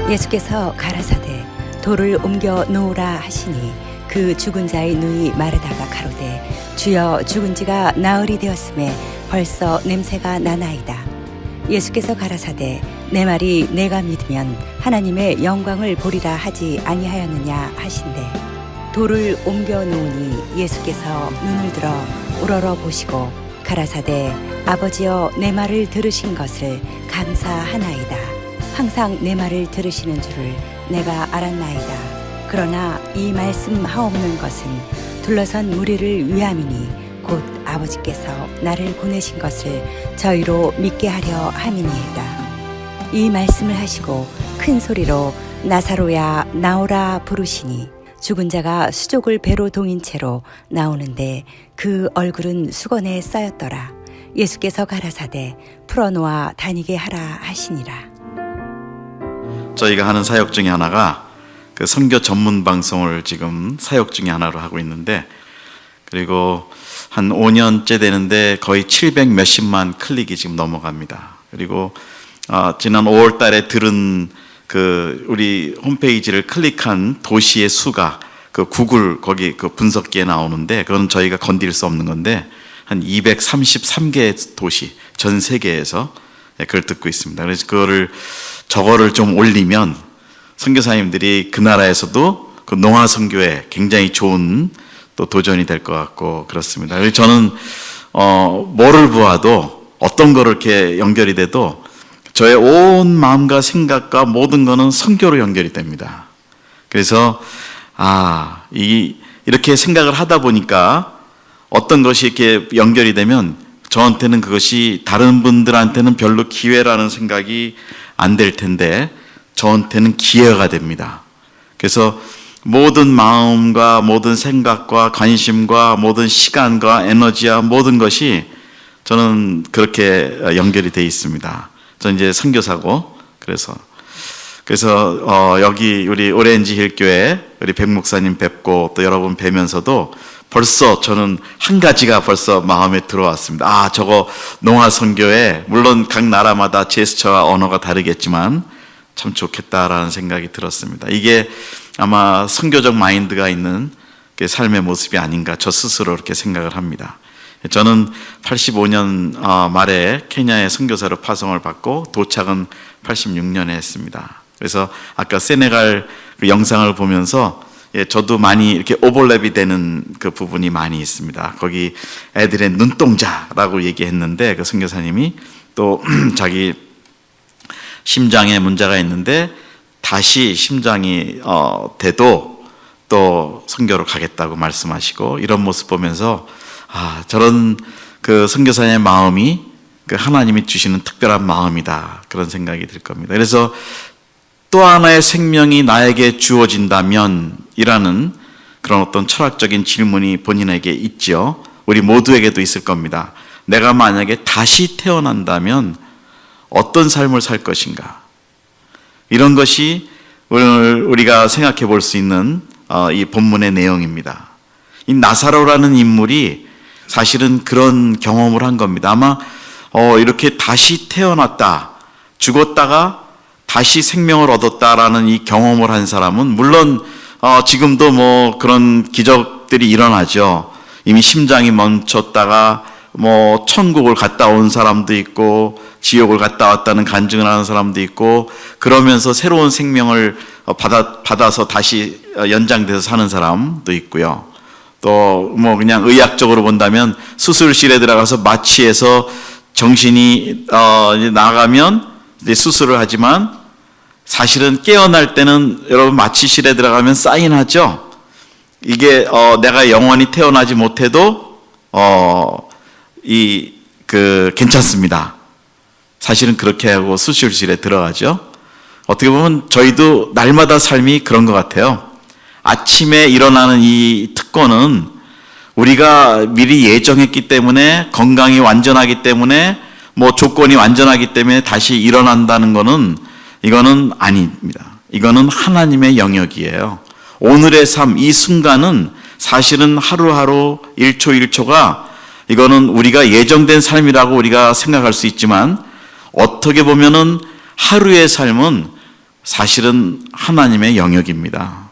예수께서 가라사대 돌을 옮겨 놓으라 하시니 그 죽은 자의 누이 마르다가 가로되 주여 죽은 지가 나흘이 되었음에 벌써 냄새가 나나이다. 예수께서 가라사대 내 말이 내가 믿으면 하나님의 영광을 보리라 하지 아니하였느냐 하신대 돌을 옮겨 놓으니 예수께서 눈을 들어 우러러 보시고 가라사대 아버지여 내 말을 들으신 것을 감사하나이다. 항상 내 말을 들으시는 줄을 내가 알았나이다. 그러나 이 말씀 하옵는 것은 둘러선 무리를 위함이니 곧 아버지께서 나를 보내신 것을 저희로 믿게 하려 함이니이다. 이 말씀을 하시고 큰 소리로 나사로야 나오라 부르시니 죽은 자가 수족을 배로 동인 채로 나오는데 그 얼굴은 수건에 쌓였더라. 예수께서 가라사대 풀어놓아 다니게 하라 하시니라. 저희가 하는 사역 중에 하나가 그 선교 전문 방송을 지금 사역 중에 하나로 하고 있는데, 그리고 한 5년째 되는데 거의 700 몇십만 클릭이 지금 넘어갑니다. 그리고 지난 5월 달에 들은 그 우리 홈페이지를 클릭한 도시의 수가 그 구글 거기 그 분석기에 나오는데, 그건 저희가 건드릴 수 없는 건데 한 233개 도시 전 세계에서 그걸 듣고 있습니다. 그래서 저거를 좀 올리면 선교사님들이 그 나라에서도 그 농화 선교에 굉장히 좋은 또 도전이 될 것 같고 그렇습니다. 그래서 저는 뭐를 보아도 어떤 거를 이렇게 연결이 돼도 저의 온 마음과 생각과 모든 거는 선교로 연결이 됩니다. 그래서 이렇게 생각을 하다 보니까 어떤 것이 이렇게 연결이 되면 저한테는 그것이 다른 분들한테는 별로 기회라는 생각이 안 될 텐데 저한테는 기회가 됩니다. 그래서 모든 마음과 모든 생각과 관심과 모든 시간과 에너지와 모든 것이 저는 그렇게 연결이 돼 있습니다. 저는 이제 선교사고 그래서 여기 우리 오렌지 힐 교회 우리 백 목사님 뵙고 또 여러분 뵈면서도 벌써 저는 한 가지가 벌써 마음에 들어왔습니다. 저거 농화 선교에 물론 각 나라마다 제스처와 언어가 다르겠지만 참 좋겠다라는 생각이 들었습니다. 이게 아마 선교적 마인드가 있는 삶의 모습이 아닌가 저 스스로 이렇게 생각을 합니다. 저는 85년 말에 케냐에 선교사로 파송을 받고 도착은 86년에 했습니다. 그래서 아까 세네갈 그 영상을 보면서 저도 많이 이렇게 오버랩이 되는 그 부분이 많이 있습니다. 거기 애들의 눈동자라고 얘기했는데 그 선교사님이 또 자기 심장에 문제가 있는데 다시 심장이 돼도 또 선교로 가겠다고 말씀하시고, 이런 모습 보면서 저런 그 선교사의 마음이 그 하나님이 주시는 특별한 마음이다, 그런 생각이 들 겁니다. 그래서 또 하나의 생명이 나에게 주어진다면 이라는 그런 어떤 철학적인 질문이 본인에게 있죠. 우리 모두에게도 있을 겁니다. 내가 만약에 다시 태어난다면 어떤 삶을 살 것인가? 이런 것이 오늘 우리가 생각해 볼 수 있는 이 본문의 내용입니다. 이 나사로라는 인물이 사실은 그런 경험을 한 겁니다. 아마 이렇게 다시 태어났다, 죽었다가 다시 생명을 얻었다라는 이 경험을 한 사람은 물론 지금도 뭐 그런 기적들이 일어나죠. 이미 심장이 멈췄다가 뭐 천국을 갔다 온 사람도 있고 지옥을 갔다 왔다는 간증을 하는 사람도 있고, 그러면서 새로운 생명을 받아서 다시 연장돼서 사는 사람도 있고요. 또 뭐 그냥 의학적으로 본다면 수술실에 들어가서 마취해서 정신이 나가면 이제 수술을 하지만 사실은 깨어날 때는 여러분 마취실에 들어가면 사인하죠. 이게 내가 영원히 태어나지 못해도 괜찮습니다. 사실은 그렇게 하고 수술실에 들어가죠. 어떻게 보면 저희도 날마다 삶이 그런 것 같아요. 아침에 일어나는 이 특권은 우리가 미리 예정했기 때문에, 건강이 완전하기 때문에, 뭐 조건이 완전하기 때문에 다시 일어난다는 거는 이거는 아닙니다. 이거는 하나님의 영역이에요. 오늘의 삶, 이 순간은 사실은 하루하루 1초 1초가 이거는 우리가 예정된 삶이라고 우리가 생각할 수 있지만, 어떻게 보면은 하루의 삶은 사실은 하나님의 영역입니다.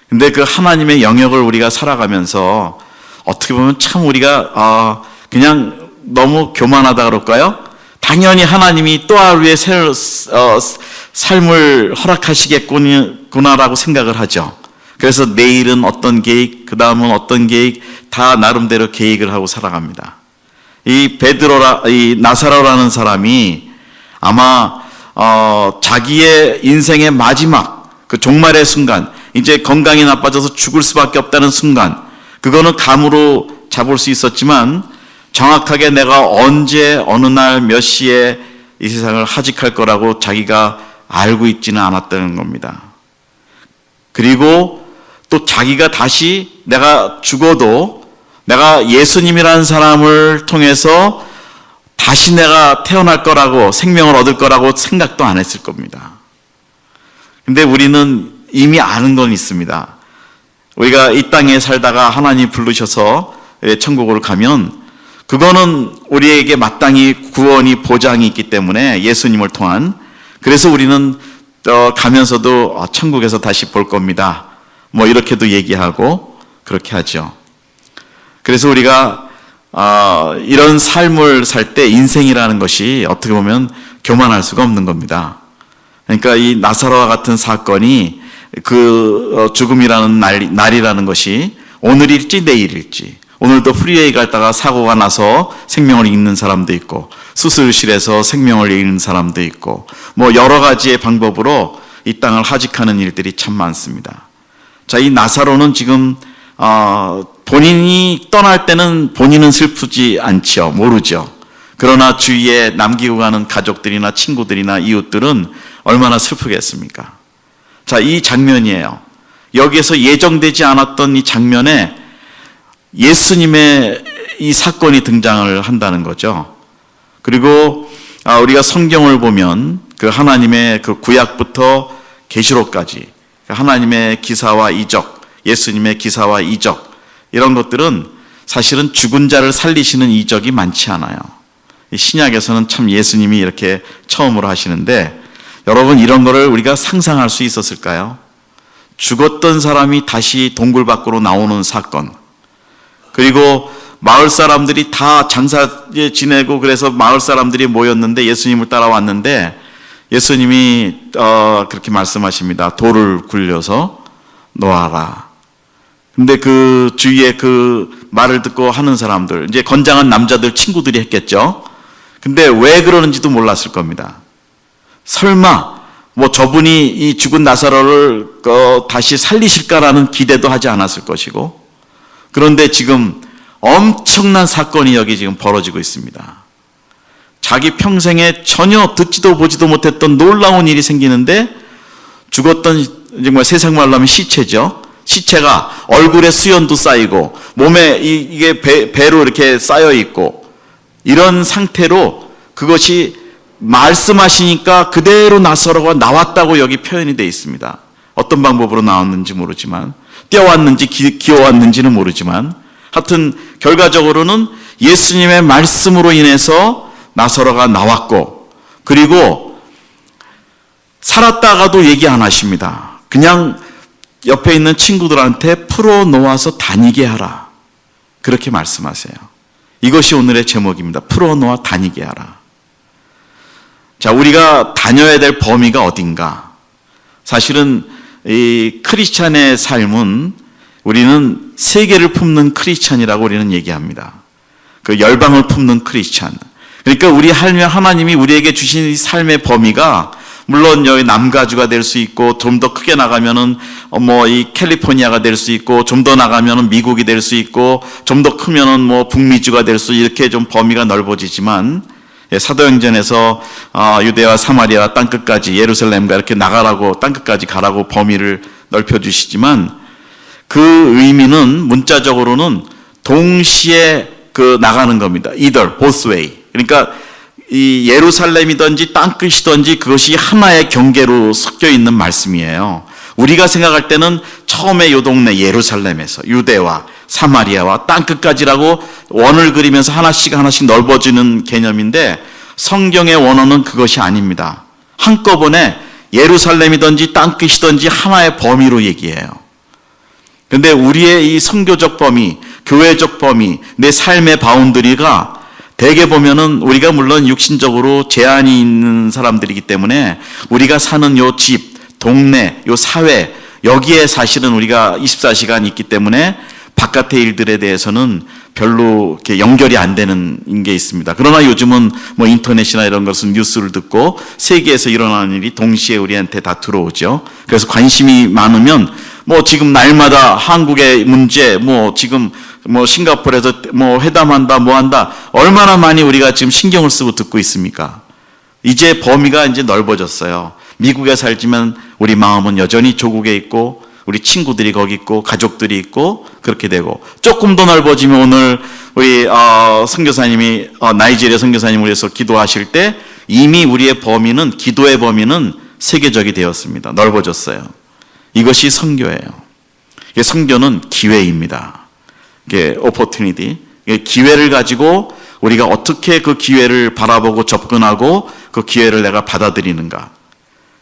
근데 그 하나님의 영역을 우리가 살아가면서 어떻게 보면 참 우리가 그냥 너무 교만하다 그럴까요? 당연히 하나님이 또 하루의 삶을 허락하시겠구나라고 생각을 하죠. 그래서 내일은 어떤 계획, 그 다음은 어떤 계획, 다 나름대로 계획을 하고 살아갑니다. 이 나사로라는 사람이 아마 자기의 인생의 마지막 그 종말의 순간, 이제 건강이 나빠져서 죽을 수밖에 없다는 순간, 그거는 감으로 잡을 수 있었지만 정확하게 내가 언제 어느 날 몇 시에 이 세상을 하직할 거라고 자기가 알고 있지는 않았다는 겁니다. 그리고 또 자기가 다시 내가 죽어도 내가 예수님이라는 사람을 통해서 다시 내가 태어날 거라고, 생명을 얻을 거라고 생각도 안 했을 겁니다. 근데 우리는 이미 아는 건 있습니다. 우리가 이 땅에 살다가 하나님 부르셔서 천국을 가면 그거는 우리에게 마땅히 구원이 보장이 있기 때문에 예수님을 통한, 그래서 우리는 가면서도 천국에서 다시 볼 겁니다. 뭐 이렇게도 얘기하고 그렇게 하죠. 그래서 우리가 이런 삶을 살 때 인생이라는 것이 어떻게 보면 교만할 수가 없는 겁니다. 그러니까 이 나사로와 같은 사건이 그 죽음이라는 날이라는 것이 오늘일지 내일일지, 오늘도 프리웨이 갔다가 사고가 나서 생명을 잃는 사람도 있고 수술실에서 생명을 잃는 사람도 있고 뭐 여러 가지의 방법으로 이 땅을 하직하는 일들이 참 많습니다. 자, 이 나사로는 지금 본인이 떠날 때는 본인은 슬프지 않죠. 모르죠. 그러나 주위에 남기고 가는 가족들이나 친구들이나 이웃들은 얼마나 슬프겠습니까? 자, 이 장면이에요. 여기에서 예정되지 않았던 이 장면에 예수님의 이 사건이 등장을 한다는 거죠. 그리고 우리가 성경을 보면 그 하나님의 그 구약부터 계시록까지 하나님의 기사와 이적, 예수님의 기사와 이적, 이런 것들은 사실은 죽은 자를 살리시는 이적이 많지 않아요. 신약에서는 참 예수님이 이렇게 처음으로 하시는데, 여러분 이런 거를 우리가 상상할 수 있었을까요? 죽었던 사람이 다시 동굴 밖으로 나오는 사건, 그리고 마을 사람들이 다 장사에 지내고 그래서 마을 사람들이 모였는데 예수님을 따라왔는데 예수님이 그렇게 말씀하십니다. 돌을 굴려서 놓아라. 근데 그 주위에 그 말을 듣고 하는 사람들, 이제 건장한 남자들 친구들이 했겠죠. 근데 왜 그러는지도 몰랐을 겁니다. 설마 뭐 저분이 이 죽은 나사로를 다시 살리실까라는 기대도 하지 않았을 것이고, 그런데 지금 엄청난 사건이 여기 지금 벌어지고 있습니다. 자기 평생에 전혀 듣지도 보지도 못했던 놀라운 일이 생기는데, 죽었던 정말 세상 말로 하면 시체죠. 시체가 얼굴에 수연도 쌓이고 몸에 이게 배로 이렇게 쌓여 있고, 이런 상태로 그것이 말씀하시니까 그대로 나사로가 나왔다고 여기 표현이 되어 있습니다. 어떤 방법으로 나왔는지 모르지만, 뛰어왔는지 기어왔는지는 모르지만, 하여튼 결과적으로는 예수님의 말씀으로 인해서 나사로가 나왔고, 그리고 살았다가도 얘기 안 하십니다. 그냥 옆에 있는 친구들한테 풀어놓아서 다니게 하라, 그렇게 말씀하세요. 이것이 오늘의 제목입니다. 풀어놓아 다니게 하라. 자, 우리가 다녀야 될 범위가 어딘가? 사실은 이 크리스찬의 삶은, 우리는 세계를 품는 크리스찬이라고 우리는 얘기합니다. 그 열방을 품는 크리스찬. 그러니까 우리 하나님이 우리에게 주신 이 삶의 범위가, 물론 여기 남가주가 될 수 있고, 좀 더 크게 나가면은 뭐 이 캘리포니아가 될 수 있고, 좀 더 나가면은 미국이 될 수 있고, 좀 더 크면은 뭐 북미주가 될 수, 이렇게 좀 범위가 넓어지지만, 사도행전에서 유대와 사마리아 땅끝까지, 예루살렘과 이렇게 나가라고, 땅끝까지 가라고 범위를 넓혀주시지만, 그 의미는 문자적으로는 동시에 그 나가는 겁니다. either, both way. 그러니까 이 예루살렘이든지 땅끝이든지 그것이 하나의 경계로 섞여 있는 말씀이에요. 우리가 생각할 때는 처음에 요 동네 예루살렘에서 유대와 사마리아와 땅끝까지라고 원을 그리면서 하나씩 하나씩 넓어지는 개념인데, 성경의 원어는 그것이 아닙니다. 한꺼번에 예루살렘이든지 땅끝이든지 하나의 범위로 얘기해요. 근데 우리의 이 선교적 범위, 교회적 범위, 내 삶의 바운더리가 대개 보면은 우리가 물론 육신적으로 제한이 있는 사람들이기 때문에 우리가 사는 요 집, 동네, 요 사회, 여기에 사실은 우리가 24시간 있기 때문에 바깥의 일들에 대해서는 별로 이렇게 연결이 안 되는 게 있습니다. 그러나 요즘은 뭐 인터넷이나 이런 것은 뉴스를 듣고 세계에서 일어나는 일이 동시에 우리한테 다 들어오죠. 그래서 관심이 많으면 뭐 지금 날마다 한국의 문제, 뭐 지금 뭐 싱가포르에서 뭐 회담한다, 뭐 한다, 얼마나 많이 우리가 지금 신경을 쓰고 듣고 있습니까? 이제 범위가 이제 넓어졌어요. 미국에 살지만 우리 마음은 여전히 조국에 있고 우리 친구들이 거기 있고 가족들이 있고 그렇게 되고, 조금 더 넓어지면 오늘 우리 선교사님이 나이지리아 선교사님을 위해서 기도하실 때 이미 우리의 범위는, 기도의 범위는 세계적이 되었습니다. 넓어졌어요. 이것이 선교예요. 선교는 기회입니다. 이게 opportunity, 기회를 가지고 우리가 어떻게 그 기회를 바라보고 접근하고 그 기회를 내가 받아들이는가.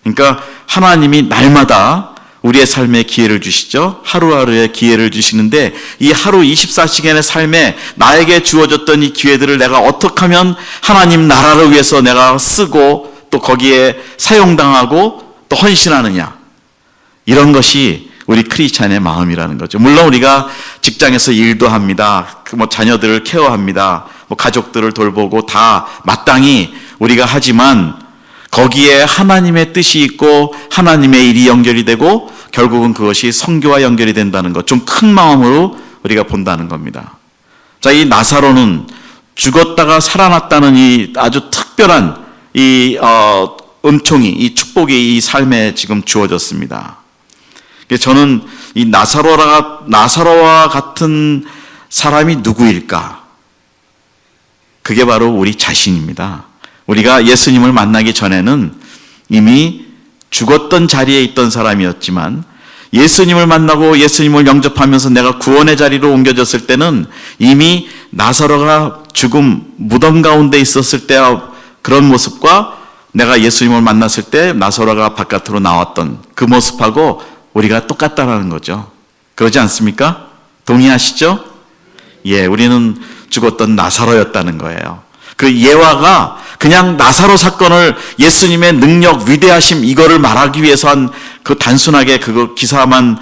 그러니까 하나님이 날마다 우리의 삶에 기회를 주시죠. 하루하루에 기회를 주시는데 이 하루 24시간의 삶에 나에게 주어졌던 이 기회들을 내가 어떻게 하면 하나님 나라를 위해서 내가 쓰고 또 거기에 사용당하고 또 헌신하느냐. 이런 것이 우리 크리스찬의 마음이라는 거죠. 물론 우리가 직장에서 일도 합니다. 뭐 자녀들을 케어합니다. 뭐 가족들을 돌보고 다 마땅히 우리가 하지만 거기에 하나님의 뜻이 있고 하나님의 일이 연결이 되고 결국은 그것이 선교와 연결이 된다는 것, 좀 큰 마음으로 우리가 본다는 겁니다. 자, 이 나사로는 죽었다가 살아났다는 이 아주 특별한 이 은총이, 이 축복이 이 삶에 지금 주어졌습니다. 저는 이 나사로와 같은 사람이 누구일까? 그게 바로 우리 자신입니다. 우리가 예수님을 만나기 전에는 이미 죽었던 자리에 있던 사람이었지만 예수님을 만나고 예수님을 영접하면서 내가 구원의 자리로 옮겨졌을 때는 이미 나사로가 죽음 무덤 가운데 있었을 때와 그런 모습과 내가 예수님을 만났을 때 나사로가 바깥으로 나왔던 그 모습하고 우리가 똑같다라는 거죠. 그러지 않습니까? 동의하시죠? 예, 우리는 죽었던 나사로였다는 거예요. 그 예화가 그냥 나사로 사건을 예수님의 능력, 위대하심 이거를 말하기 위해서 한 그 단순하게 그거 기사만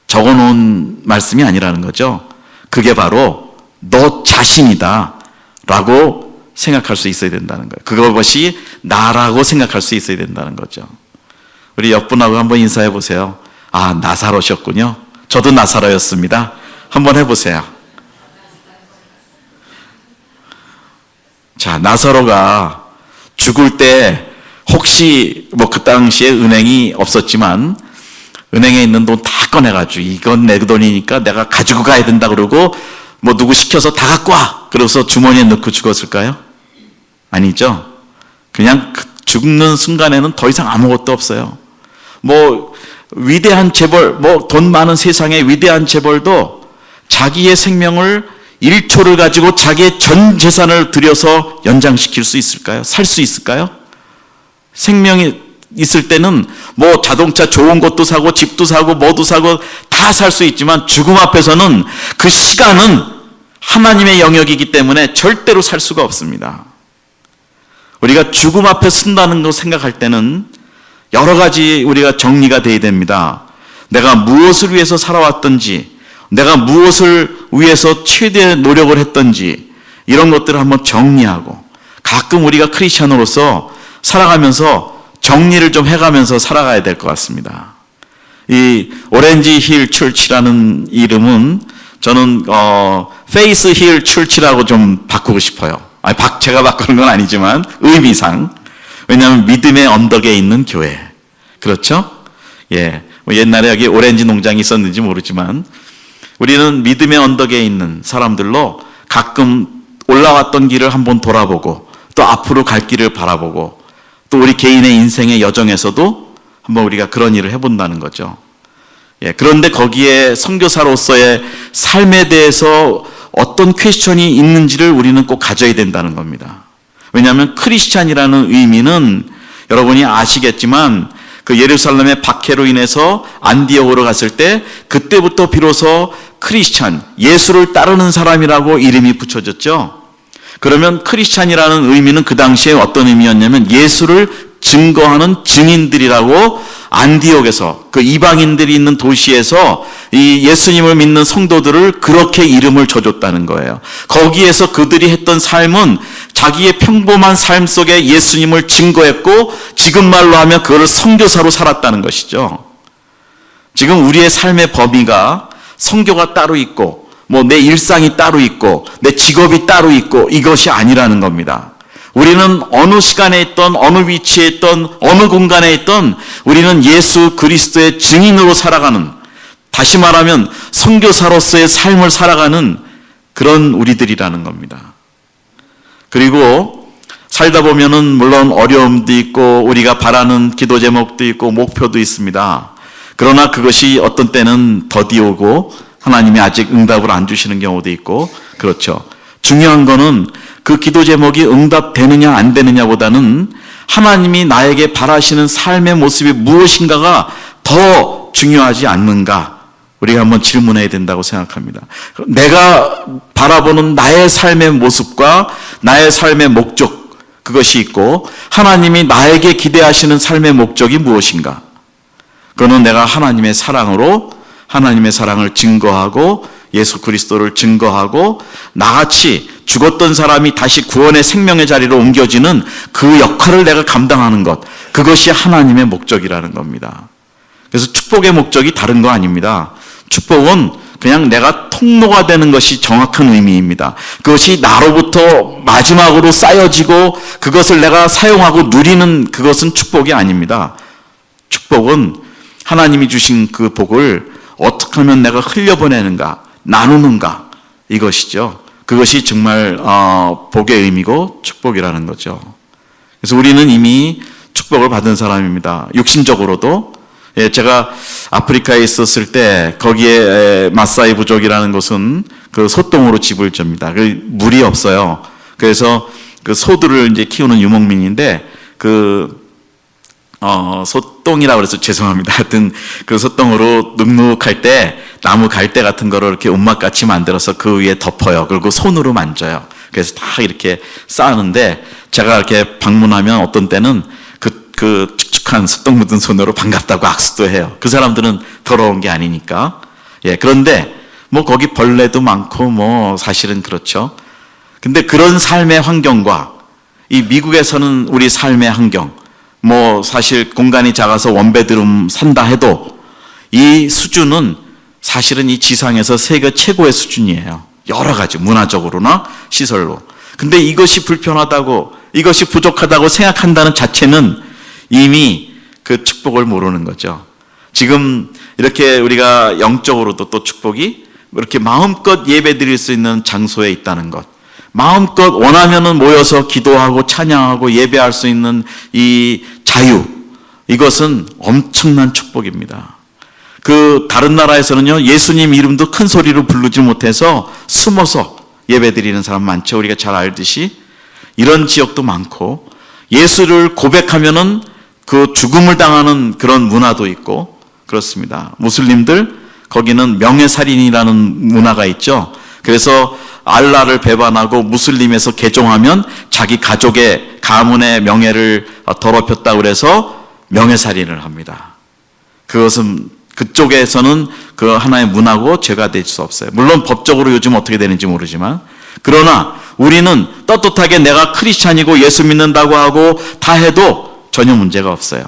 적어놓은 말씀이 아니라는 거죠. 그게 바로 너 자신이다 라고 생각할 수 있어야 된다는 거예요. 그것이 나라고 생각할 수 있어야 된다는 거죠. 우리 옆분하고 한번 인사해 보세요. 아, 나사로셨군요. 저도 나사로였습니다. 한번 해보세요. 자, 나사로가 죽을 때 혹시 뭐 그 당시에 은행이 없었지만 은행에 있는 돈 다 꺼내가지고 이건 내 돈이니까 내가 가지고 가야 된다 그러고 뭐 누구 시켜서 다 갖고 와 그래서 주머니에 넣고 죽었을까요? 아니죠. 그냥 죽는 순간에는 더 이상 아무것도 없어요. 뭐 위대한 재벌, 뭐 돈 많은 세상의 위대한 재벌도 자기의 생명을 1초를 가지고 자기의 전 재산을 들여서 연장시킬 수 있을까요? 살 수 있을까요? 생명이 있을 때는 뭐 자동차 좋은 것도 사고 집도 사고 뭐도 사고 다 살 수 있지만 죽음 앞에서는 그 시간은 하나님의 영역이기 때문에 절대로 살 수가 없습니다. 우리가 죽음 앞에 쓴다는 거 생각할 때는 여러 가지 우리가 정리가 돼야 됩니다. 내가 무엇을 위해서 살아왔던지, 내가 무엇을 위해서 최대의 노력을 했던지 이런 것들을 한번 정리하고, 가끔 우리가 크리스천으로서 살아가면서 정리를 좀 해가면서 살아가야 될 것 같습니다. 이 오렌지 힐 철치라는 이름은 저는 페이스 힐 철치라고 좀 바꾸고 싶어요. 아니, 제가 바꾸는 건 아니지만 의미상. 왜냐하면 믿음의 언덕에 있는 교회. 그렇죠? 예. 뭐 옛날에 여기 오렌지 농장이 있었는지 모르지만 우리는 믿음의 언덕에 있는 사람들로 가끔 올라왔던 길을 한번 돌아보고 또 앞으로 갈 길을 바라보고 또 우리 개인의 인생의 여정에서도 한번 우리가 그런 일을 해본다는 거죠. 예, 그런데 거기에 선교사로서의 삶에 대해서 어떤 퀘스천이 있는지를 우리는 꼭 가져야 된다는 겁니다. 왜냐하면 크리스찬이라는 의미는 여러분이 아시겠지만 그 예루살렘의 박해로 인해서 안디옥으로 갔을 때 그때부터 비로소 크리스찬, 예수를 따르는 사람이라고 이름이 붙여졌죠. 그러면 크리스찬이라는 의미는 그 당시에 어떤 의미였냐면 예수를 증거하는 증인들이라고 안디옥에서 그 이방인들이 있는 도시에서 이 예수님을 믿는 성도들을 그렇게 이름을 줘줬다는 거예요. 거기에서 그들이 했던 삶은 자기의 평범한 삶 속에 예수님을 증거했고 지금 말로 하면 그거를 선교사로 살았다는 것이죠. 지금 우리의 삶의 범위가 선교가 따로 있고 뭐 내 일상이 따로 있고 내 직업이 따로 있고 이것이 아니라는 겁니다. 우리는 어느 시간에 있던 어느 위치에 있던 어느 공간에 있던 우리는 예수 그리스도의 증인으로 살아가는, 다시 말하면 선교사로서의 삶을 살아가는 그런 우리들이라는 겁니다. 그리고 살다 보면은 물론 어려움도 있고 우리가 바라는 기도 제목도 있고 목표도 있습니다. 그러나 그것이 어떤 때는 더디 오고 하나님이 아직 응답을 안 주시는 경우도 있고 그렇죠. 중요한 거는 그 기도 제목이 응답되느냐 안 되느냐보다는 하나님이 나에게 바라시는 삶의 모습이 무엇인가가 더 중요하지 않는가, 우리가 한번 질문해야 된다고 생각합니다. 내가 바라보는 나의 삶의 모습과 나의 삶의 목적, 그것이 있고 하나님이 나에게 기대하시는 삶의 목적이 무엇인가. 그거는 내가 하나님의 사랑으로 하나님의 사랑을 증거하고 예수 그리스도를 증거하고 나같이 죽었던 사람이 다시 구원의 생명의 자리로 옮겨지는 그 역할을 내가 감당하는 것, 그것이 하나님의 목적이라는 겁니다. 그래서 축복의 목적이 다른 거 아닙니다. 축복은 그냥 내가 통로가 되는 것이 정확한 의미입니다. 그것이 나로부터 마지막으로 쌓여지고 그것을 내가 사용하고 누리는 그것은 축복이 아닙니다. 축복은 하나님이 주신 그 복을 어떻게 하면 내가 흘려보내는가, 나누는가, 이것이죠. 그것이 정말 복의 의미고 축복이라는 거죠. 그래서 우리는 이미 축복을 받은 사람입니다. 육신적으로도. 제가 아프리카에 있었을 때 거기에 마사이 부족이라는 곳은 그 소똥으로 집을 줍니다. 물이 없어요. 그래서 그 소들을 이제 키우는 유목민인데 소똥이라고 그래서 죄송합니다. 하여튼 그 소똥으로 눅눅할 때 나무 갈대 같은 거를 이렇게 움막같이 만들어서 그 위에 덮어요. 그리고 손으로 만져요. 그래서 다 이렇게 쌓는데 제가 이렇게 방문하면 어떤 때는 그 축축한 소똥 묻은 손으로 반갑다고 악수도 해요. 그 사람들은 더러운 게 아니니까. 그런데 뭐 거기 벌레도 많고 뭐 사실은 그렇죠. 근데 그런 삶의 환경과 이 미국에서는 우리 삶의 환경, 뭐 사실 공간이 작아서 원베드룸 산다 해도 이 수준은 사실은 이 지상에서 세계 최고의 수준이에요. 여러 가지 문화적으로나 시설로. 근데 이것이 불편하다고, 이것이 부족하다고 생각한다는 자체는 이미 그 축복을 모르는 거죠. 지금 이렇게 우리가 영적으로도 또 축복이 이렇게 마음껏 예배 드릴 수 있는 장소에 있다는 것, 마음껏 원하면은 모여서 기도하고 찬양하고 예배할 수 있는 이 자유, 이것은 엄청난 축복입니다. 그 다른 나라에서는요, 예수님 이름도 큰 소리로 부르지 못해서 숨어서 예배 드리는 사람 많죠. 우리가 잘 알듯이 이런 지역도 많고, 예수를 고백하면은 그 죽음을 당하는 그런 문화도 있고 그렇습니다. 무슬림들 거기는 명예살인이라는 문화가 있죠. 그래서 알라를 배반하고 무슬림에서 개종하면 자기 가족의 가문의 명예를 더럽혔다고 그래서 명예살인을 합니다. 그것은 그쪽에서는 그 하나의 문화고 죄가 될 수 없어요. 물론 법적으로 요즘 어떻게 되는지 모르지만, 그러나 우리는 떳떳하게 내가 크리스찬이고 예수 믿는다고 하고 다 해도 전혀 문제가 없어요.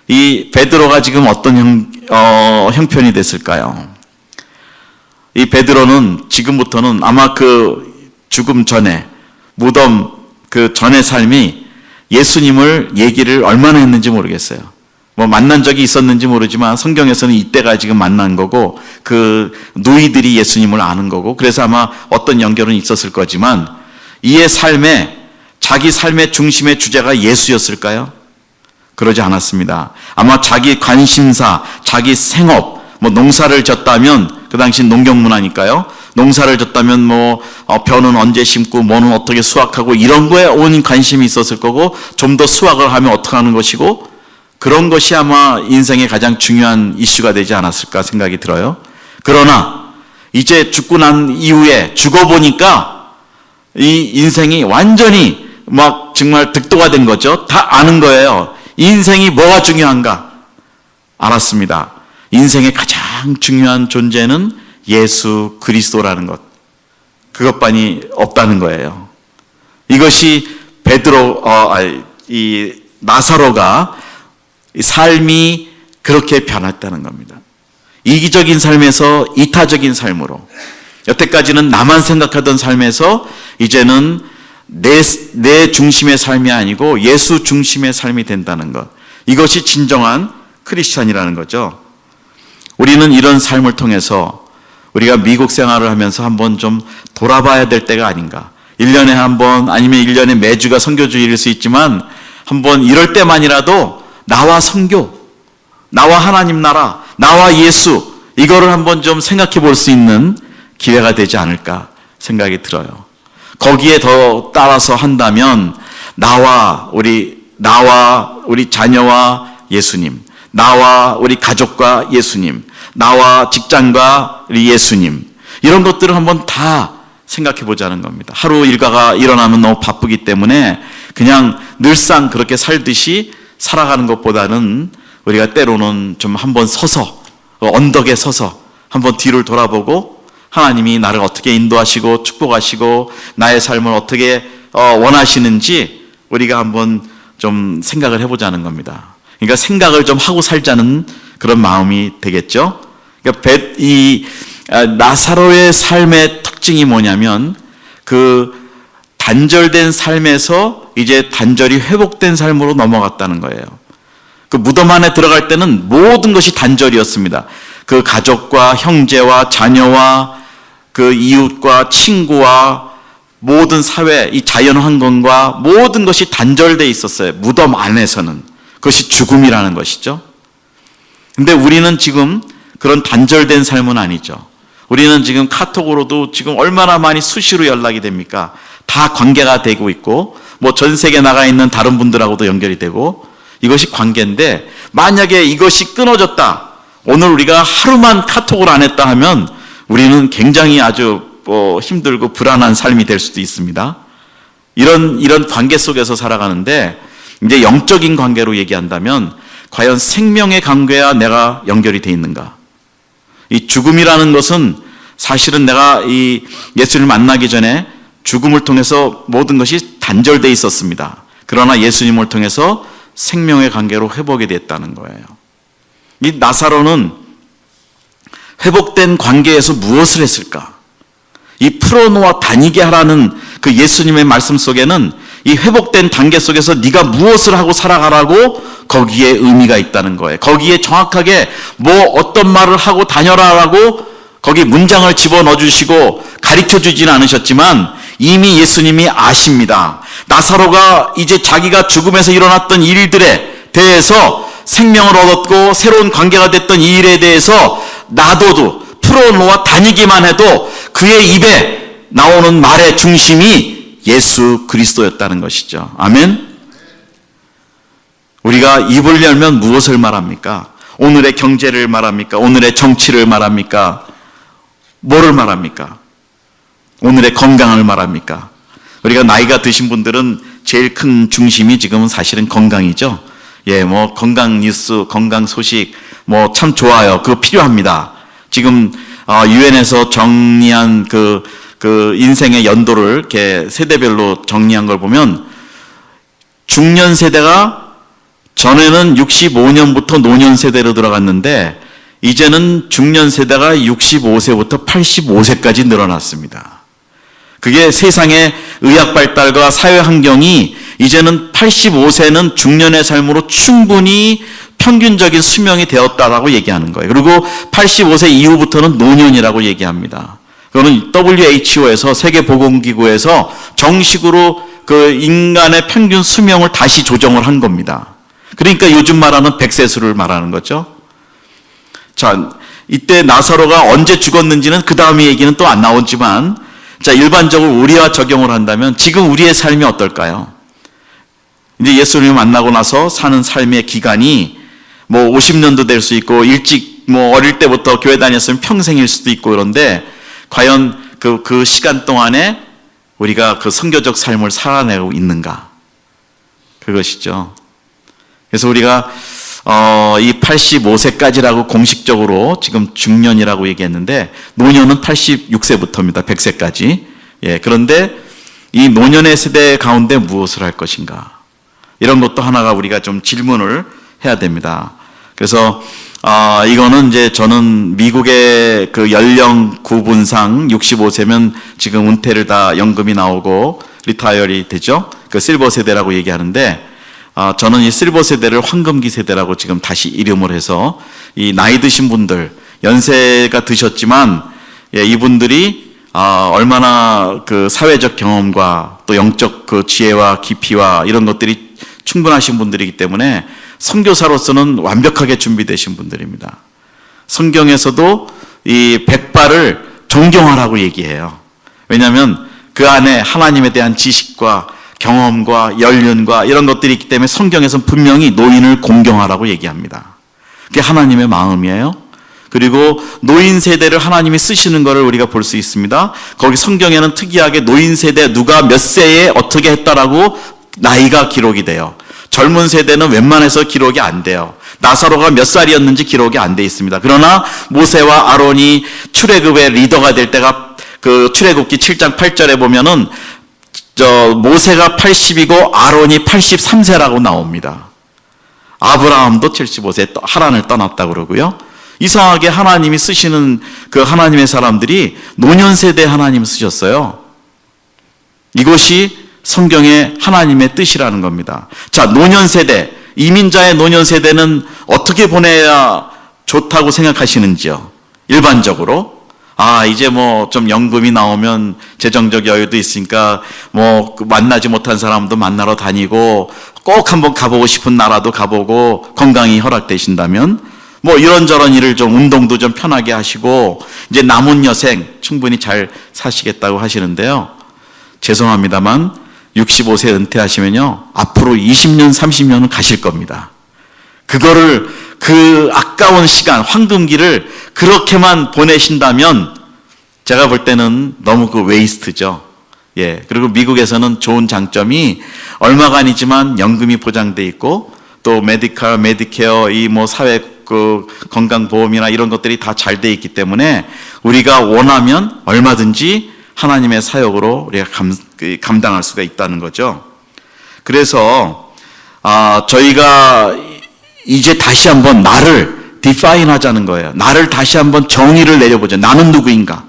이 베드로가 지금 어떤 형편이 됐을까요? 이 베드로는 지금부터는 아마 그 죽음 전에, 무덤 그 전의 삶이 예수님을 얘기를 얼마나 했는지 모르겠어요. 뭐 만난 적이 있었는지 모르지만 성경에서는 이때가 지금 만난 거고 그 누이들이 예수님을 아는 거고, 그래서 아마 어떤 연결은 있었을 거지만 이의 삶에, 자기 삶의 중심의 주제가 예수였을까요? 그러지 않았습니다. 아마 자기 관심사, 자기 생업, 뭐 농사를 졌다면 그 당시 농경 문화니까요. 농사를 졌다면 벼는 언제 심고 뭐는 어떻게 수확하고 이런 거에 온 관심이 있었을 거고, 좀 더 수확을 하면 어떻게 하는 것이고, 그런 것이 아마 인생의 가장 중요한 이슈가 되지 않았을까 생각이 들어요. 그러나 이제 죽고 난 이후에 죽어보니까 이 인생이 완전히 막 정말 득도가 된 거죠. 다 아는 거예요. 인생이 뭐가 중요한가 알았습니다. 인생의 가장 중요한 존재는 예수 그리스도라는 것, 그것만이 없다는 거예요. 이것이 이 나사로가 삶이 그렇게 변했다는 겁니다. 이기적인 삶에서 이타적인 삶으로, 여태까지는 나만 생각하던 삶에서 이제는 내 중심의 삶이 아니고 예수 중심의 삶이 된다는 것, 이것이 진정한 크리스찬이라는 거죠. 우리는 이런 삶을 통해서 우리가 미국 생활을 하면서 한번 좀 돌아봐야 될 때가 아닌가. 1년에 한 번, 아니면 1년에 매주가 선교주일일 수 있지만 한번 이럴 때만이라도 나와 선교, 나와 하나님 나라, 나와 예수, 이거를 한번 좀 생각해 볼 수 있는 기회가 되지 않을까 생각이 들어요. 거기에 더 따라서 한다면 나와 우리 자녀와 예수님, 나와 우리 가족과 예수님, 나와 직장과 우리 예수님, 이런 것들을 한번 다 생각해 보자는 겁니다. 하루 일과가 일어나면 너무 바쁘기 때문에 그냥 늘상 그렇게 살듯이 살아가는 것보다는 우리가 때로는 좀 한번 서서, 언덕에 서서 한번 뒤를 돌아보고 하나님이 나를 어떻게 인도하시고 축복하시고 나의 삶을 어떻게 원하시는지 우리가 한번 좀 생각을 해보자는 겁니다. 그러니까 생각을 좀 하고 살자는 그런 마음이 되겠죠. 그러니까 이 나사로의 삶의 특징이 뭐냐면 그 단절된 삶에서 이제 단절이 회복된 삶으로 넘어갔다는 거예요. 그 무덤 안에 들어갈 때는 모든 것이 단절이었습니다. 그 가족과 형제와 자녀와 그 이웃과 친구와 모든 사회, 이 자연 환경과 모든 것이 단절되어 있었어요. 무덤 안에서는. 그것이 죽음이라는 것이죠. 근데 우리는 지금 그런 단절된 삶은 아니죠. 우리는 지금 카톡으로도 지금 얼마나 많이 수시로 연락이 됩니까? 다 관계가 되고 있고, 전 세계에 나가 있는 다른 분들하고도 연결이 되고, 이것이 관계인데, 만약에 이것이 끊어졌다, 오늘 우리가 하루만 카톡을 안 했다 하면 우리는 굉장히 아주 힘들고 불안한 삶이 될 수도 있습니다. 이런 관계 속에서 살아가는데, 이제 영적인 관계로 얘기한다면 과연 생명의 관계와 내가 연결이 돼 있는가? 이 죽음이라는 것은 사실은 내가 이 예수를 만나기 전에 죽음을 통해서 모든 것이 단절되어 있었습니다. 그러나 예수님을 통해서 생명의 관계로 회복이 됐다는 거예요. 이 나사로는 회복된 관계에서 무엇을 했을까? 이 풀어놓아 다니게 하라는 그 예수님의 말씀 속에는 이 회복된 단계 속에서 네가 무엇을 하고 살아가라고 거기에 의미가 있다는 거예요. 거기에 정확하게 어떤 말을 하고 다녀라라고 거기 문장을 집어넣어 주시고 가르쳐 주지는 않으셨지만 이미 예수님이 아십니다. 나사로가 이제 자기가 죽음에서 일어났던 일들에 대해서 생명을 얻었고 새로운 관계가 됐던 이 일에 대해서 놔둬도 풀어놓아 다니기만 해도 그의 입에 나오는 말의 중심이 예수 그리스도였다는 것이죠. 아멘. 우리가 입을 열면 무엇을 말합니까? 오늘의 경제를 말합니까? 오늘의 정치를 말합니까? 뭐를 말합니까? 오늘의 건강을 말합니까? 우리가 나이가 드신 분들은 제일 큰 중심이 지금은 사실은 건강이죠. 건강 뉴스, 건강 소식 참 좋아요. 그거 필요합니다. 지금 유엔에서 정리한 그 인생의 연도를 이렇게 세대별로 정리한 걸 보면 중년 세대가 전에는 65년부터 노년 세대로 들어갔는데 이제는 중년 세대가 65세부터 85세까지 늘어났습니다. 그게 세상의 의학 발달과 사회 환경이 이제는 85세는 중년의 삶으로 충분히 평균적인 수명이 되었다라고 얘기하는 거예요. 그리고 85세 이후부터는 노년이라고 얘기합니다. 그거는 WHO에서 세계보건기구에서 정식으로 그 인간의 평균 수명을 다시 조정을 한 겁니다. 그러니까 요즘 말하는 100세수를 말하는 거죠. 자, 이때 나사로가 언제 죽었는지는 그 다음의 얘기는 또 안 나오지만, 자, 일반적으로 우리와 적용을 한다면 지금 우리의 삶이 어떨까요? 이제 예수님을 만나고 나서 사는 삶의 기간이 뭐 50년도 될 수 있고, 일찍 뭐 어릴 때부터 교회 다녔으면 평생일 수도 있고, 그런데 과연 그 시간 동안에 우리가 그 선교적 삶을 살아내고 있는가? 그것이죠. 그래서 우리가 이 85세까지라고 공식적으로 지금 중년이라고 얘기했는데, 노년은 86세부터입니다. 100세까지. 예, 그런데 이 노년의 세대 가운데 무엇을 할 것인가? 이런 것도 하나가 우리가 좀 질문을 해야 됩니다. 그래서 이거는 이제 저는 미국의 그 연령 구분상 65세면 지금 은퇴를 다 연금이 나오고 리타이어리 되죠. 그 실버 세대라고 얘기하는데, 저는 이 실버 세대를 황금기 세대라고 지금 다시 이름을 해서, 이 나이 드신 분들, 연세가 드셨지만, 예, 이분들이 얼마나 그 사회적 경험과 또 영적 그 지혜와 깊이와 이런 것들이 충분하신 분들이기 때문에 선교사로서는 완벽하게 준비되신 분들입니다. 성경에서도 이 백발을 존경하라고 얘기해요. 왜냐하면 그 안에 하나님에 대한 지식과 경험과 연륜과 이런 것들이 있기 때문에 성경에서는 분명히 노인을 공경하라고 얘기합니다. 그게 하나님의 마음이에요. 그리고 노인 세대를 하나님이 쓰시는 것을 우리가 볼 수 있습니다. 거기 성경에는 특이하게 노인 세대 누가 몇 세에 어떻게 했다라고 나이가 기록이 돼요. 젊은 세대는 웬만해서 기록이 안 돼요. 나사로가 몇 살이었는지 기록이 안 돼 있습니다. 그러나 모세와 아론이 출애굽의 리더가 될 때가 그 출애굽기 7장 8절에 보면은 모세가 80이고 아론이 83세라고 나옵니다. 아브라함도 75세 하란을 떠났다고 그러고요. 이상하게 하나님이 쓰시는 그 하나님의 사람들이 노년 세대 하나님 쓰셨어요. 이것이 성경의 하나님의 뜻이라는 겁니다. 자, 노년 세대, 이민자의 노년 세대는 어떻게 보내야 좋다고 생각하시는지요? 일반적으로. 이제 뭐 좀 연금이 나오면 재정적 여유도 있으니까 뭐 만나지 못한 사람도 만나러 다니고, 꼭 한번 가보고 싶은 나라도 가보고, 건강이 허락되신다면 뭐 이런저런 일을 좀, 운동도 좀 편하게 하시고 이제 남은 여생 충분히 잘 사시겠다고 하시는데요. 죄송합니다만 65세 은퇴하시면요, 앞으로 20년, 30년은 가실 겁니다. 그거를, 그 아까운 시간, 황금기를 그렇게만 보내신다면 제가 볼 때는 너무 그 웨이스트죠. 예. 그리고 미국에서는 좋은 장점이 얼마간이지만 연금이 보장돼 있고, 또 메디칼, 메디케어, 이 뭐 사회 그 건강보험이나 이런 것들이 다 잘 돼 있기 때문에 우리가 원하면 얼마든지 하나님의 사역으로 우리가 감당할 수가 있다는 거죠. 그래서 저희가 이제 다시 한번 나를 디파인 하자는 거예요. 나를 다시 한번 정의를 내려보자. 나는 누구인가?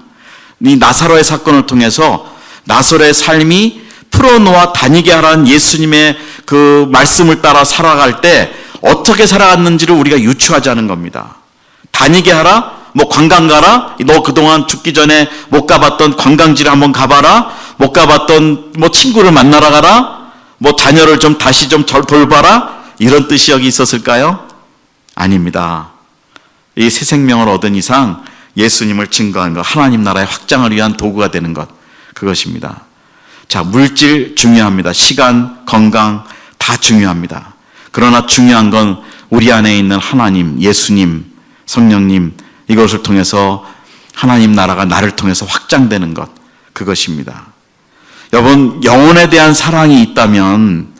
이 나사로의 사건을 통해서 나사로의 삶이 풀어놓아 다니게 하라는 예수님의 그 말씀을 따라 살아갈 때 어떻게 살아갔는지를 우리가 유추하자는 겁니다. 다니게 하라? 뭐 관광 가라? 너 그동안 죽기 전에 못 가봤던 관광지를 한번 가봐라? 못 가봤던 뭐 친구를 만나러 가라? 뭐 자녀를 좀 다시 좀 돌봐라? 이런 뜻이 여기 있었을까요? 아닙니다. 이 새 생명을 얻은 이상 예수님을 증거하는 것, 하나님 나라의 확장을 위한 도구가 되는 것, 그것입니다. 자, 물질 중요합니다. 시간, 건강 다 중요합니다. 그러나 중요한 건 우리 안에 있는 하나님, 예수님, 성령님, 이것을 통해서 하나님 나라가 나를 통해서 확장되는 것, 그것입니다. 여러분, 영혼에 대한 사랑이 있다면,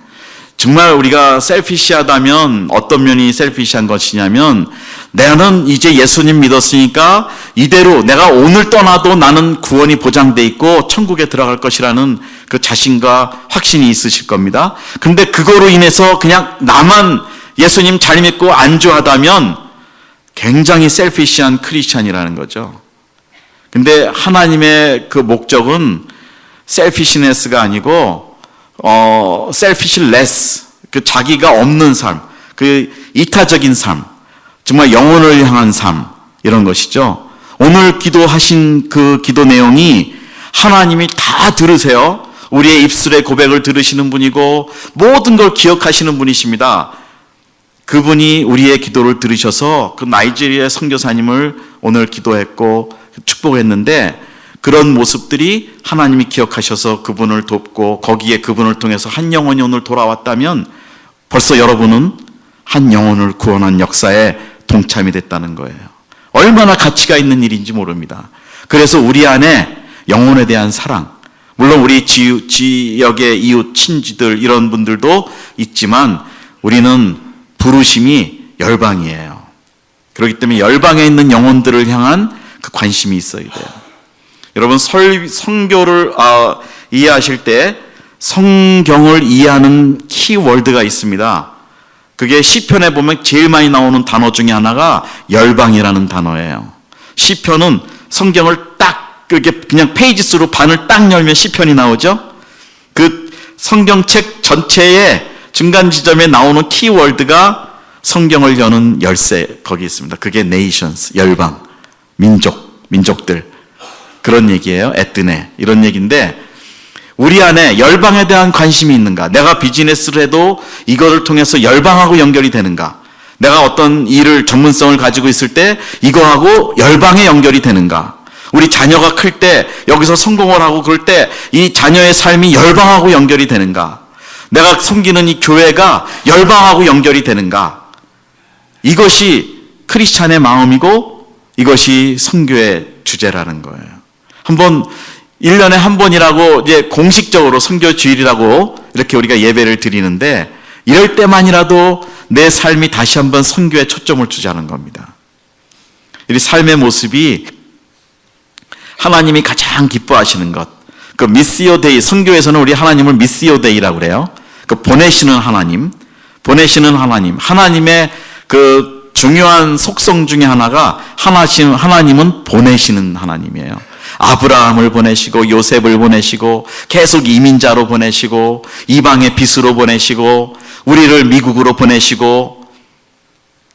정말 우리가 셀피시하다면 어떤 면이 셀피시한 것이냐면, 나는 이제 예수님 믿었으니까 이대로 내가 오늘 떠나도 나는 구원이 보장돼 있고 천국에 들어갈 것이라는 그 자신과 확신이 있으실 겁니다. 근데 그거로 인해서 그냥 나만 예수님 잘 믿고 안주하다면 굉장히 셀피시한 크리스찬이라는 거죠. 근데 하나님의 그 목적은 셀피시네스가 아니고 셀피시레스, 그 자기가 없는 삶, 그 이타적인 삶, 정말 영혼을 향한 삶, 이런 것이죠. 오늘 기도하신 그 기도 내용이 하나님이 다 들으세요. 우리의 입술의 고백을 들으시는 분이고 모든 걸 기억하시는 분이십니다. 그분이 우리의 기도를 들으셔서 그 나이지리아 선교사님을 오늘 기도했고 축복했는데, 그런 모습들이 하나님이 기억하셔서 그분을 돕고 거기에 그분을 통해서 한 영혼이 오늘 돌아왔다면 벌써 여러분은 한 영혼을 구원한 역사에 동참이 됐다는 거예요. 얼마나 가치가 있는 일인지 모릅니다. 그래서 우리 안에 영혼에 대한 사랑, 물론 우리 지역의 이웃 친지들 이런 분들도 있지만 우리는 부르심이 열방이에요. 그렇기 때문에 열방에 있는 영혼들을 향한 그 관심이 있어야 돼요. 여러분, 성교를 이해하실 때 성경을 이해하는 키워드가 있습니다. 그게 시편에 보면 제일 많이 나오는 단어 중에 하나가 열방이라는 단어예요. 시편은 성경을 딱 그렇게 그냥 페이지 수로 반을 딱 열면 시편이 나오죠. 그 성경책 전체의 중간 지점에 나오는 키워드가 성경을 여는 열쇠 거기 있습니다. 그게 nations, 열방, 민족들. 그런 얘기예요. 에뜨네. 이런 얘기인데, 우리 안에 열방에 대한 관심이 있는가? 내가 비즈니스를 해도 이거를 통해서 열방하고 연결이 되는가? 내가 어떤 일을 전문성을 가지고 있을 때 이거하고 열방에 연결이 되는가? 우리 자녀가 클 때 여기서 성공을 하고 그럴 때 이 자녀의 삶이 열방하고 연결이 되는가? 내가 섬기는 이 교회가 열방하고 연결이 되는가? 이것이 크리스찬의 마음이고 이것이 선교의 주제라는 거예요. 한번 1년에 한 번이라고 이제 공식적으로 선교 주일이라고 이렇게 우리가 예배를 드리는데, 이럴 때만이라도 내 삶이 다시 한번 선교에 초점을 두자는 겁니다. 이 삶의 모습이 하나님이 가장 기뻐하시는 것, 그 미시오 데이, 선교에서는 우리 하나님을 미시오 데이라고 그래요. 그 보내시는 하나님, 하나님의 그 중요한 속성 중에 하나가 하나님은 보내시는 하나님이에요. 아브라함을 보내시고 요셉을 보내시고 계속 이민자로 보내시고 이방의 빚으로 보내시고 우리를 미국으로 보내시고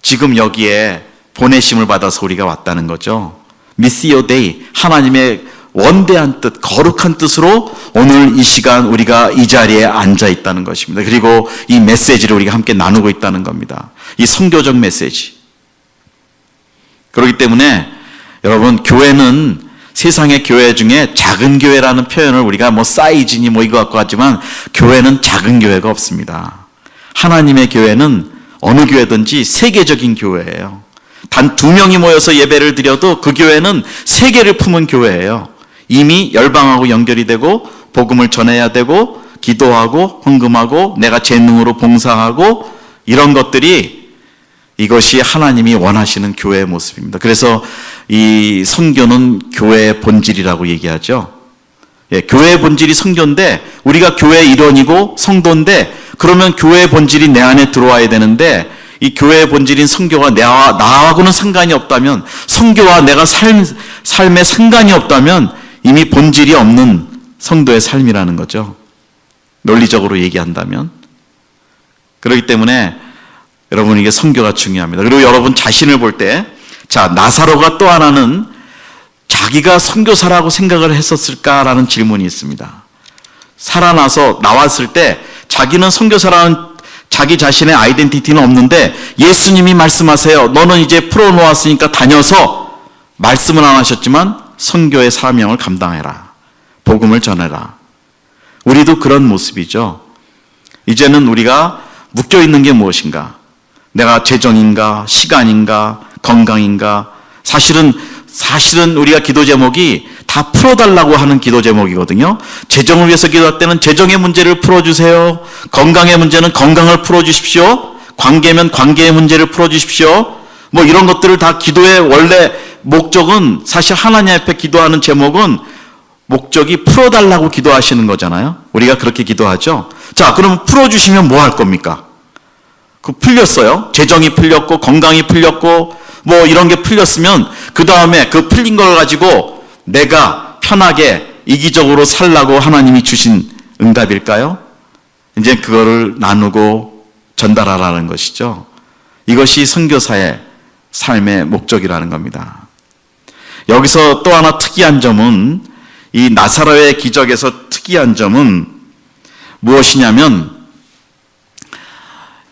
지금 여기에 보내심을 받아서 우리가 왔다는 거죠. 미시오 데이, 하나님의 원대한 뜻, 거룩한 뜻으로 오늘 이 시간 우리가 이 자리에 앉아 있다는 것입니다. 그리고 이 메시지를 우리가 함께 나누고 있다는 겁니다. 이 선교적 메시지. 그렇기 때문에 여러분, 교회는 세상의 교회 중에 작은 교회라는 표현을 우리가 뭐 사이즈니 뭐 이거 갖고 하지만, 교회는 작은 교회가 없습니다. 하나님의 교회는 어느 교회든지 세계적인 교회예요. 단 2명이 모여서 예배를 드려도 그 교회는 세계를 품은 교회예요. 이미 열방하고 연결이 되고 복음을 전해야 되고 기도하고 헌금하고 내가 재능으로 봉사하고 이런 것들이, 이것이 하나님이 원하시는 교회의 모습입니다. 그래서 이 선교는 교회의 본질이라고 얘기하죠. 예, 교회의 본질이 선교인데 우리가 교회의 일원이고 성도인데, 그러면 교회의 본질이 내 안에 들어와야 되는데, 이 교회의 본질인 선교가 나하고는 상관이 없다면, 선교와 내가 삶에 상관이 없다면 이미 본질이 없는 성도의 삶이라는 거죠. 논리적으로 얘기한다면. 그렇기 때문에 여러분, 이게 선교가 중요합니다. 그리고 여러분 자신을 볼 때, 자, 나사로가 또 하나는 자기가 선교사라고 생각을 했었을까라는 질문이 있습니다. 살아나서 나왔을 때 자기는 선교사라는 자기 자신의 아이덴티티는 없는데, 예수님이 말씀하세요. 너는 이제 풀어놓았으니까 다녀서, 말씀은 안 하셨지만 선교의 사명을 감당해라. 복음을 전해라. 우리도 그런 모습이죠. 이제는 우리가 묶여있는 게 무엇인가? 내가 재정인가, 시간인가, 건강인가? 사실은 우리가 기도 제목이 다 풀어달라고 하는 기도 제목이거든요. 재정을 위해서 기도할 때는 재정의 문제를 풀어주세요. 건강의 문제는 건강을 풀어주십시오. 관계면 관계의 문제를 풀어주십시오. 뭐 이런 것들을 다, 기도의 원래 목적은, 사실 하나님 앞에 기도하는 제목은 목적이 풀어달라고 기도하시는 거잖아요. 우리가 그렇게 기도하죠. 자, 그러면 풀어주시면 뭐 할 겁니까? 그 풀렸어요. 재정이 풀렸고 건강이 풀렸고 뭐 이런 게 풀렸으면 그 다음에 그 풀린 걸 가지고 내가 편하게 이기적으로 살라고 하나님이 주신 응답일까요? 이제 그거를 나누고 전달하라는 것이죠. 이것이 선교사의 삶의 목적이라는 겁니다. 여기서 또 하나 특이한 점은, 이 나사로의 기적에서 특이한 점은 무엇이냐면,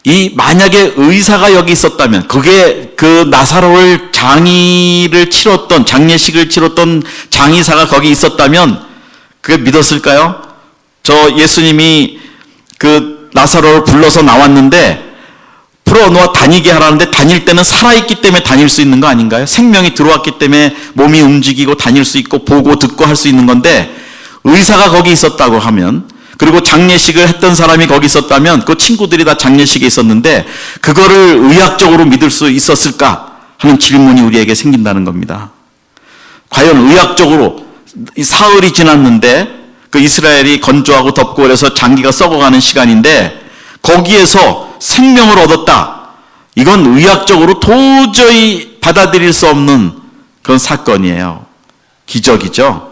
이 만약에 의사가 여기 있었다면, 그게 그 나사로를 장례식을 치렀던 장의사가 거기 있었다면 그게 믿었을까요? 저 예수님이 그 나사로를 불러서 나왔는데 풀어놓아 다니게 하라는데 다닐 때는 살아있기 때문에 다닐 수 있는 거 아닌가요? 생명이 들어왔기 때문에 몸이 움직이고 다닐 수 있고 보고 듣고 할 수 있는 건데, 의사가 거기 있었다고 하면, 그리고 장례식을 했던 사람이 거기 있었다면, 그 친구들이 다 장례식에 있었는데 그거를 의학적으로 믿을 수 있었을까 하는 질문이 우리에게 생긴다는 겁니다. 과연 의학적으로 사흘이 지났는데, 그 이스라엘이 건조하고 덥고 그래서 장기가 썩어가는 시간인데 거기에서 생명을 얻었다. 이건 의학적으로 도저히 받아들일 수 없는 그런 사건이에요. 기적이죠.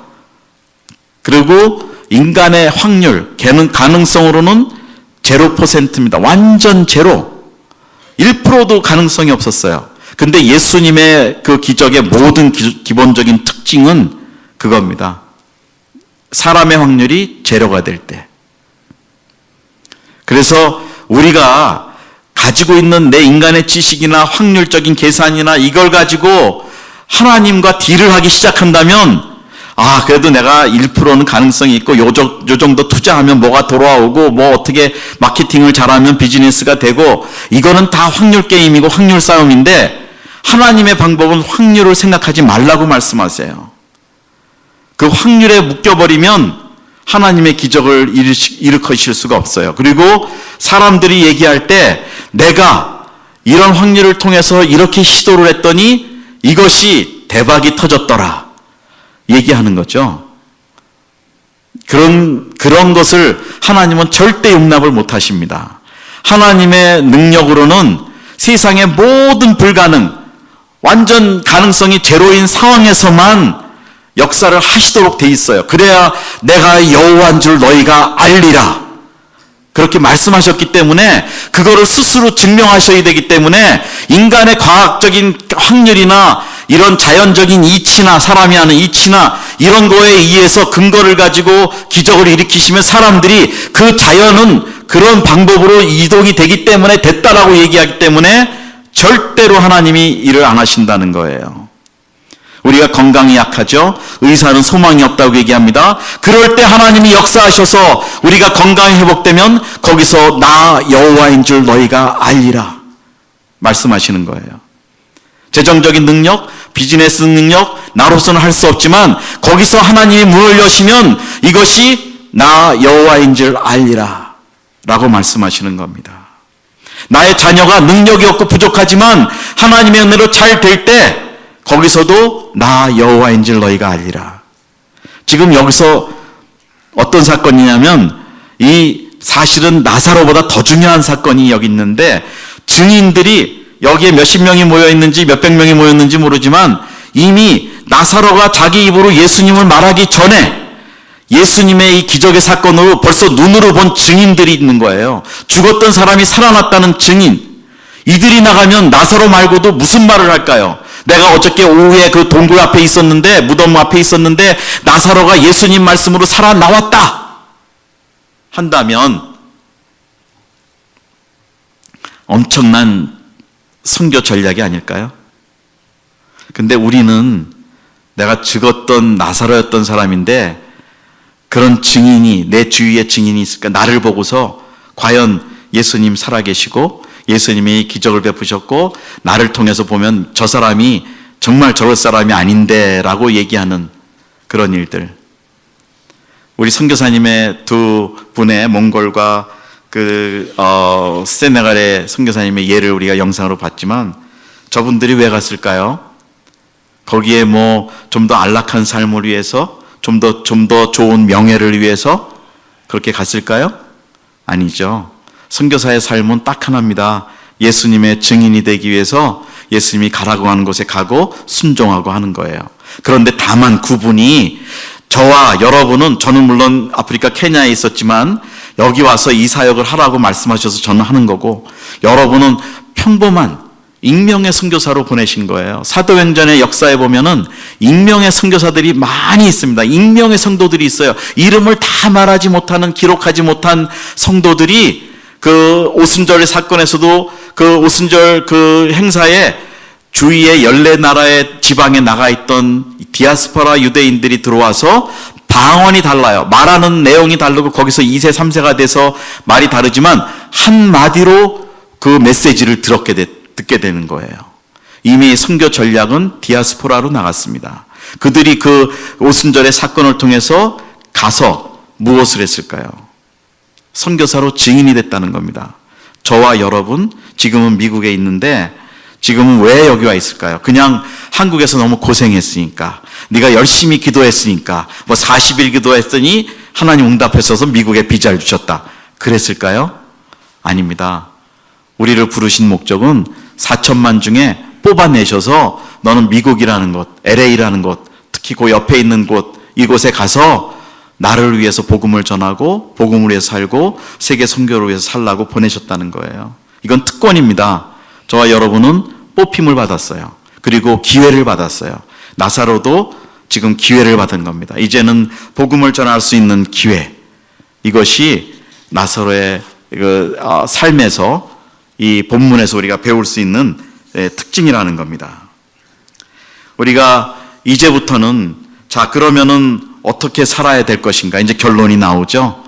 그리고 인간의 확률, 가능성으로는 0%입니다. 완전 제로. 1%도 가능성이 없었어요. 근데 예수님의 그 기적의 모든 기본적인 특징은 그겁니다. 사람의 확률이 제로가 될 때. 그래서 우리가 가지고 있는 내 인간의 지식이나 확률적인 계산이나 이걸 가지고 하나님과 딜을 하기 시작한다면, 그래도 내가 1%는 가능성이 있고 요 정도 투자하면 뭐가 돌아오고 뭐 어떻게 마케팅을 잘하면 비즈니스가 되고, 이거는 다 확률 게임이고 확률 싸움인데, 하나님의 방법은 확률을 생각하지 말라고 말씀하세요. 그 확률에 묶여버리면 하나님의 기적을 일으키실 수가 없어요. 그리고 사람들이 얘기할 때 내가 이런 확률을 통해서 이렇게 시도를 했더니 이것이 대박이 터졌더라 얘기하는 거죠. 그런 것을 하나님은 절대 용납을 못 하십니다. 하나님의 능력으로는 세상의 모든 불가능, 완전 가능성이 제로인 상황에서만 역사를 하시도록 돼 있어요. 그래야 내가 여호와인 줄 너희가 알리라. 그렇게 말씀하셨기 때문에 그거를 스스로 증명하셔야 되기 때문에 인간의 과학적인 확률이나 이런 자연적인 이치나 사람이 하는 이치나 이런 거에 의해서 근거를 가지고 기적을 일으키시면 사람들이 그 자연은 그런 방법으로 이동이 되기 때문에 됐다라고 얘기하기 때문에 절대로 하나님이 일을 안 하신다는 거예요. 우리가 건강이 약하죠. 의사는 소망이 없다고 얘기합니다. 그럴 때 하나님이 역사하셔서 우리가 건강이 회복되면 거기서 나 여호와인 줄 너희가 알리라 말씀하시는 거예요. 재정적인 능력, 비즈니스 능력, 나로서는 할 수 없지만 거기서 하나님이 문을 여시면 이것이 나 여호와인 줄 알리라 라고 말씀하시는 겁니다. 나의 자녀가 능력이 없고 부족하지만 하나님의 은혜로 잘 될 때 거기서도 나 여호와인 줄 너희가 알리라. 지금 여기서 어떤 사건이냐면 이 사실은 나사로보다 더 중요한 사건이 여기 있는데, 증인들이 여기에 몇십 명이 모여 있는지 몇백 명이 모였는지 모르지만 이미 나사로가 자기 입으로 예수님을 말하기 전에 예수님의 이 기적의 사건으로 벌써 눈으로 본 증인들이 있는 거예요. 죽었던 사람이 살아났다는 증인. 이들이 나가면 나사로 말고도 무슨 말을 할까요? 내가 어저께 오후에 그 동굴 앞에 있었는데, 무덤 앞에 있었는데 나사로가 예수님 말씀으로 살아나왔다 한다면 엄청난 선교 전략이 아닐까요? 근데 우리는 내가 죽었던 나사로였던 사람인데 그런 증인이, 내 주위에 증인이 있을까? 나를 보고서 과연 예수님 살아계시고 예수님이 기적을 베푸셨고 나를 통해서 보면 저 사람이 정말 저럴 사람이 아닌데 라고 얘기하는 그런 일들. 우리 선교사님의 두 분의 몽골과 세네갈의 선교사님의 예를 우리가 영상으로 봤지만 저분들이 왜 갔을까요? 거기에 뭐 좀 더 안락한 삶을 위해서, 좀 더 좋은 명예를 위해서 그렇게 갔을까요? 아니죠. 선교사의 삶은 딱 하나입니다. 예수님의 증인이 되기 위해서 예수님이 가라고 하는 곳에 가고 순종하고 하는 거예요. 그런데 다만 구분이, 저와 여러분은, 저는 물론 아프리카 케냐에 있었지만 여기 와서 이 사역을 하라고 말씀하셔서 저는 하는 거고, 여러분은 평범한 익명의 선교사로 보내신 거예요. 사도행전의 역사에 보면은 익명의 선교사들이 많이 있습니다. 익명의 성도들이 있어요. 이름을 다 말하지 못하는, 기록하지 못한 성도들이 그 오순절 사건에서도 그 오순절 그 행사에 주위의 14나라의 지방에 나가 있던 디아스포라 유대인들이 들어와서 방언이 달라요. 말하는 내용이 다르고 거기서 2세, 3세가 돼서 말이 다르지만 한마디로 그 메시지를 듣게 되는 거예요. 이미 선교 전략은 디아스포라로 나갔습니다. 그들이 그 오순절의 사건을 통해서 가서 무엇을 했을까요? 선교사로 증인이 됐다는 겁니다. 저와 여러분 지금은 미국에 있는데 지금은 왜 여기 와 있을까요? 그냥 한국에서 너무 고생했으니까, 네가 열심히 기도했으니까, 뭐 40일 기도했더니 하나님 응답했어서 미국에 비자를 주셨다. 그랬을까요? 아닙니다. 우리를 부르신 목적은 4천만 중에 뽑아내셔서 너는 미국이라는 곳, LA라는 곳, 특히 그 옆에 있는 곳, 이곳에 가서 나를 위해서 복음을 전하고 복음을 위해서 살고 세계 선교를 위해서 살라고 보내셨다는 거예요. 이건 특권입니다. 저와 여러분은 뽑힘을 받았어요. 그리고 기회를 받았어요. 나사로도 지금 기회를 받은 겁니다. 이제는 복음을 전할 수 있는 기회. 이것이 나사로의 삶에서 이 본문에서 우리가 배울 수 있는 특징이라는 겁니다. 우리가 이제부터는 자 그러면은 어떻게 살아야 될 것인가? 이제 결론이 나오죠.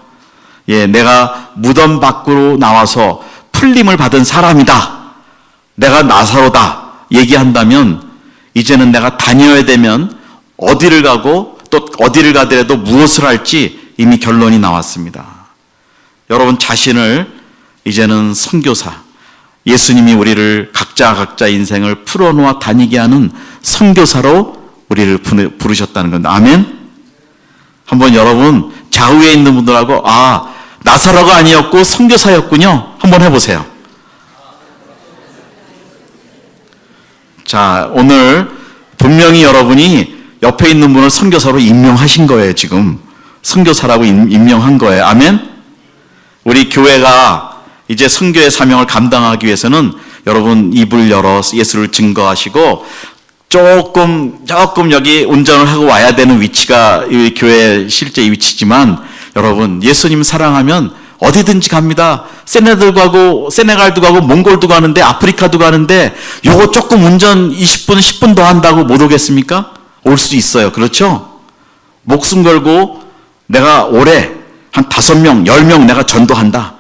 내가 무덤 밖으로 나와서 풀림을 받은 사람이다. 내가 나사로다. 얘기한다면 이제는 내가 다녀야 되면 어디를 가고 또 어디를 가더라도 무엇을 할지 이미 결론이 나왔습니다. 여러분 자신을 이제는 선교사, 예수님이 우리를 각자 인생을 풀어놓아 다니게 하는 선교사로 우리를 부르셨다는 겁니다. 아멘? 한번 여러분 좌우에 있는 분들하고 나사로가 아니었고 선교사였군요. 한번 해보세요. 자, 오늘 분명히 여러분이 옆에 있는 분을 선교사로 임명하신 거예요. 지금 선교사라고 임명한 거예요. 아멘? 우리 교회가 이제 선교의 사명을 감당하기 위해서는 여러분 입을 열어 예수를 증거하시고 조금 여기 운전을 하고 와야 되는 위치가 이 교회의 실제 위치지만 여러분 예수님 사랑하면 어디든지 갑니다. 세네갈도 가고 몽골도 가는데 아프리카도 가는데 요거 조금 운전 20분 10분 더 한다고 못 오겠습니까? 올 수도 있어요. 그렇죠? 목숨 걸고 내가 올해 한 5명 10명 내가 전도한다.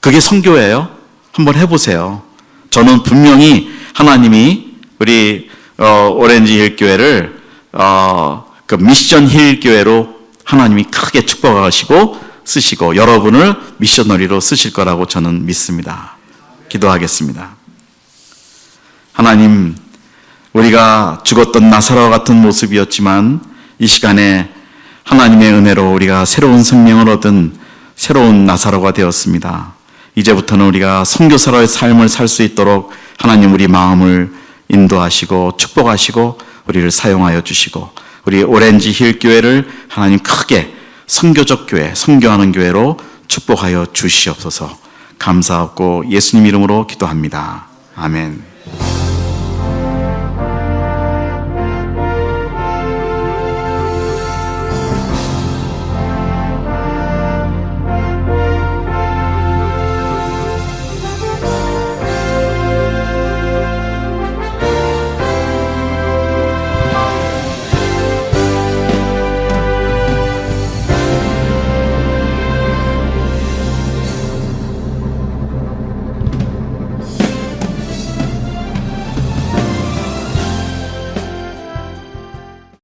그게 선교예요. 한번 해보세요. 저는 분명히 하나님이 우리 오렌지 힐 교회를 그 미션 힐 교회로 하나님이 크게 축복하시고 쓰시고 여러분을 미셔너리로 쓰실 거라고 저는 믿습니다. 기도하겠습니다. 하나님, 우리가 죽었던 나사로와 같은 모습이었지만 이 시간에 하나님의 은혜로 우리가 새로운 생명을 얻은 새로운 나사로가 되었습니다. 이제부터는 우리가 선교사로의 삶을 살 수 있도록 하나님 우리 마음을 인도하시고 축복하시고 우리를 사용하여 주시고 우리 오렌지 힐 교회를 하나님 크게 선교적 교회, 선교하는 교회로 축복하여 주시옵소서. 감사하고 예수님 이름으로 기도합니다. 아멘.